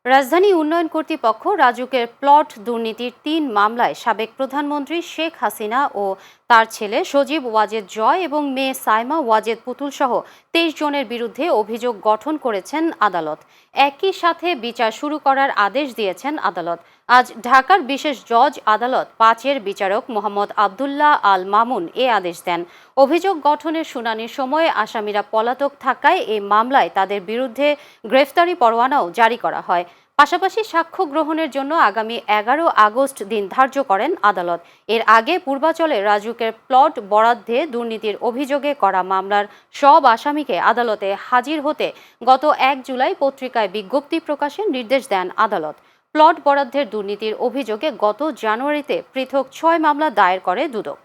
রাজধানী উন্নয়ন কর্তৃপক্ষ রাজুকের প্লট দুর্নীতির ৩ মামলায় সাবেক প্রধানমন্ত্রী শেখ হাসিনা ও তার ছেলে সজীব ওয়াজেদ জয় এবং মেয়ে সাইমা ওয়াজেদ পুতুল সহ ২৩ জনের বিরুদ্ধে অভিযোগ গঠন করেছেন আদালত। একই সাথে বিচার শুরু করার আদেশ দিয়েছেন আদালত। আজ ঢাকার বিশেষ জজ আদালত ৫-এর বিচারক মোহাম্মদ আবদুল্লাহ আল মামুন এ আদেশ দেন। অভিযোগ গঠনের শুনানির সময় আসামিরা পলাতক থাকায় এই মামলায় তাদের বিরুদ্ধে গ্রেফতারি পরোয়ানাও জারি করা হয়। পাশাপাশি সাক্ষ্য গ্রহণের জন্য আগামী ১১ আগস্ট দিন ধার্য করেন আদালত। এর আগে পূর্বাচলে রাজুকের প্লট বরাদ্দে দুর্নীতির অভিযোগে করা মামলার সব আসামিকে আদালতে হাজির হতে গত ১ জুলাই পত্রিকায় বিজ্ঞপ্তি প্রকাশের নির্দেশ দেন আদালত। প্লট বরাদ্দের দুর্নীতির অভিযোগে গত জানুয়ারিতে পৃথক ৬ মামলা দায়ের করে দুদক।